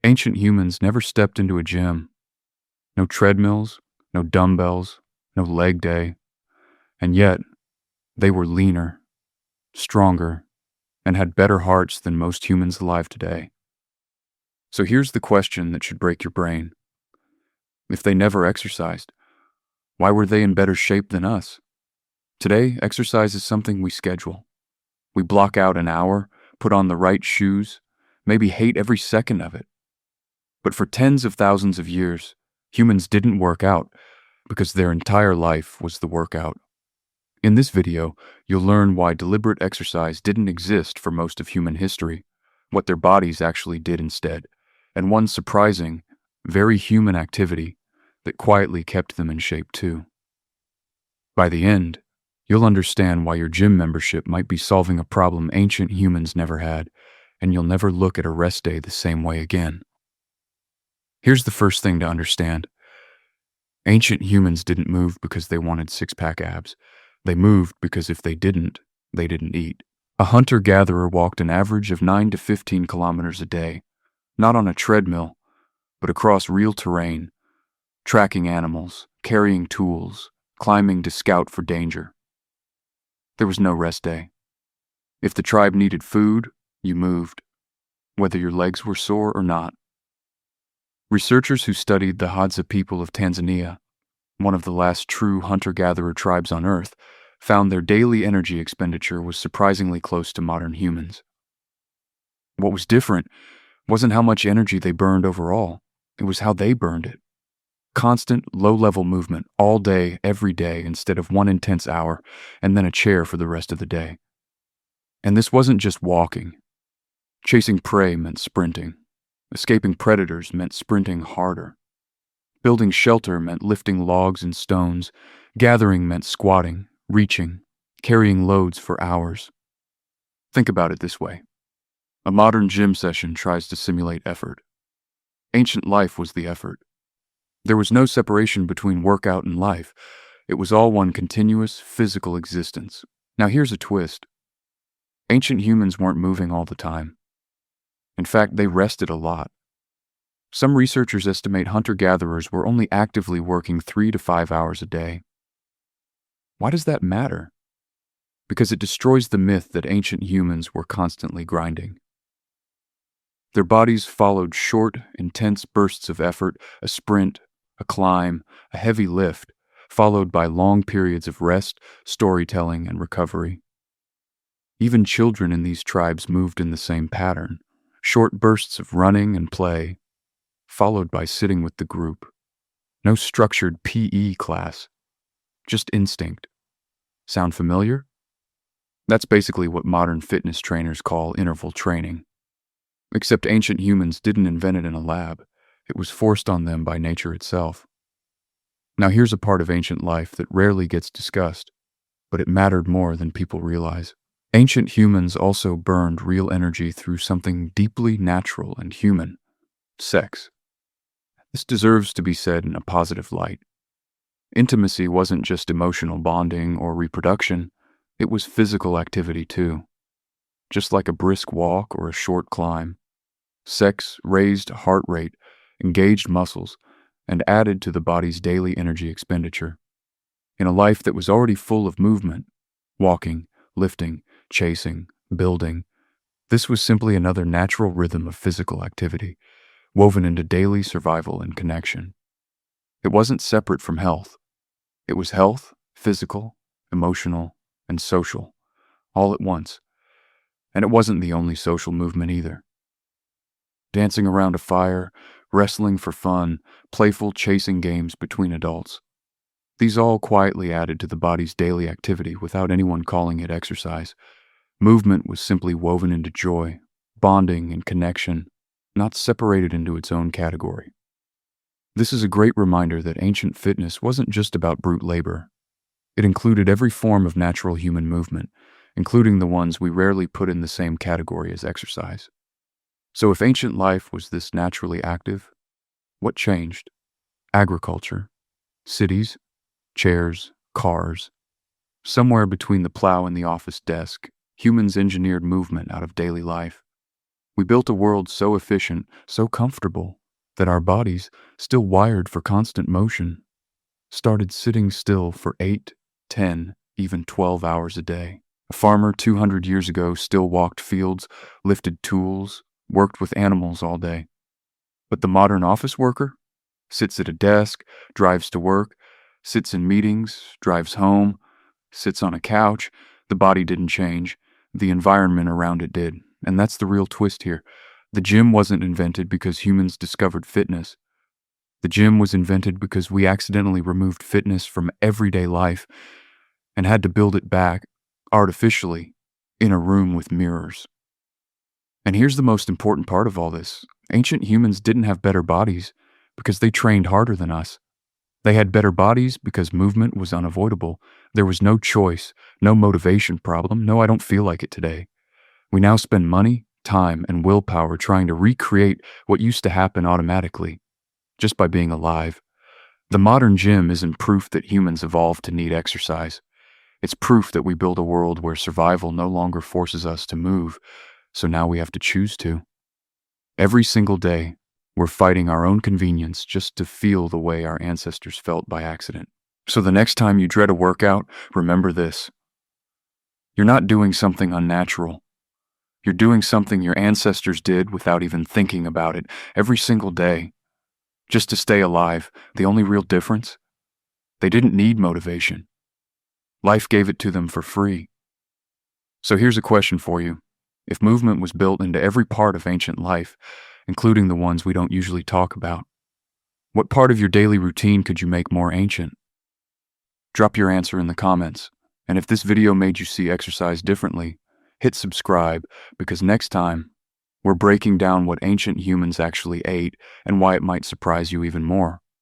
Ancient humans never stepped into a gym. No treadmills, no dumbbells, no leg day. And yet, they were leaner, stronger, and had better hearts than most humans alive today. So here's the question that should break your brain. If they never exercised, why were they in better shape than us? Today, exercise is something we schedule. We block out an hour, put on the right shoes, maybe hate every second of it. But for tens of thousands of years, humans didn't work out because their entire life was the workout. In this video, you'll learn why deliberate exercise didn't exist for most of human history, what their bodies actually did instead, and one surprising, very human activity that quietly kept them in shape too. By the end, you'll understand why your gym membership might be solving a problem ancient humans never had, and you'll never look at a rest day the same way again. Here's the first thing to understand. Ancient humans didn't move because they wanted six-pack abs. They moved because if they didn't eat. A hunter-gatherer walked an average of 9 to 15 kilometers a day, not on a treadmill, but across real terrain, tracking animals, carrying tools, climbing to scout for danger. There was no rest day. If the tribe needed food, you moved, whether your legs were sore or not. Researchers who studied the Hadza people of Tanzania, one of the last true hunter-gatherer tribes on Earth, found their daily energy expenditure was surprisingly close to modern humans. What was different wasn't how much energy they burned overall, it was how they burned it. Constant, low-level movement all day, every day, instead of one intense hour, and then a chair for the rest of the day. And this wasn't just walking. Chasing prey meant sprinting. Escaping predators meant sprinting harder. Building shelter meant lifting logs and stones. Gathering meant squatting, reaching, carrying loads for hours. Think about it this way. A modern gym session tries to simulate effort. Ancient life was the effort. There was no separation between workout and life. It was all one continuous, physical existence. Now here's a twist. Ancient humans weren't moving all the time. In fact, they rested a lot. Some researchers estimate hunter-gatherers were only actively working 3 to 5 hours a day. Why does that matter? Because it destroys the myth that ancient humans were constantly grinding. Their bodies followed short, intense bursts of effort, a sprint, a climb, a heavy lift, followed by long periods of rest, storytelling, and recovery. Even children in these tribes moved in the same pattern. Short bursts of running and play, followed by sitting with the group. No structured PE class, just instinct. Sound familiar? That's basically what modern fitness trainers call interval training. Except ancient humans didn't invent it in a lab. It was forced on them by nature itself. Now here's a part of ancient life that rarely gets discussed, but it mattered more than people realize. Ancient humans also burned real energy through something deeply natural and human: sex. This deserves to be said in a positive light. Intimacy wasn't just emotional bonding or reproduction, it was physical activity too. Just like a brisk walk or a short climb, sex raised heart rate, engaged muscles, and added to the body's daily energy expenditure. In a life that was already full of movement, walking, lifting, chasing, building, this was simply another natural rhythm of physical activity, woven into daily survival and connection. It wasn't separate from health. It was health, physical, emotional, and social, all at once. And it wasn't the only social movement either. Dancing around a fire, wrestling for fun, playful chasing games between adults. These all quietly added to the body's daily activity without anyone calling it exercise. Movement was simply woven into joy, bonding, and connection, not separated into its own category. This is a great reminder that ancient fitness wasn't just about brute labor. It included every form of natural human movement, including the ones we rarely put in the same category as exercise. So if ancient life was this naturally active, what changed? Agriculture, cities, chairs, cars. Somewhere between the plow and the office desk, humans engineered movement out of daily life. We built a world so efficient, so comfortable, that our bodies, still wired for constant motion, started sitting still for 8, 10, even 12 hours a day. A farmer 200 years ago still walked fields, lifted tools, worked with animals all day. But the modern office worker sits at a desk, drives to work, sits in meetings, drives home, sits on a couch. The body didn't change. The environment around it did. And that's the real twist here. The gym wasn't invented because humans discovered fitness. The gym was invented because we accidentally removed fitness from everyday life and had to build it back, artificially, in a room with mirrors. And here's the most important part of all this. Ancient humans didn't have better bodies because they trained harder than us. They had better bodies because movement was unavoidable. There was no choice, no motivation problem, no I don't feel like it today. We now spend money, time, and willpower trying to recreate what used to happen automatically, just by being alive. The modern gym isn't proof that humans evolved to need exercise. It's proof that we build a world where survival no longer forces us to move, so now we have to choose to. Every single day, we're fighting our own convenience just to feel the way our ancestors felt by accident. So the next time you dread a workout, remember this. You're not doing something unnatural. You're doing something your ancestors did without even thinking about it every single day. Just to stay alive. The only real difference? They didn't need motivation. Life gave it to them for free. So here's a question for you. If movement was built into every part of ancient life, including the ones we don't usually talk about, what part of your daily routine could you make more ancient? Drop your answer in the comments. And if this video made you see exercise differently, hit subscribe, because next time, we're breaking down what ancient humans actually ate and why it might surprise you even more.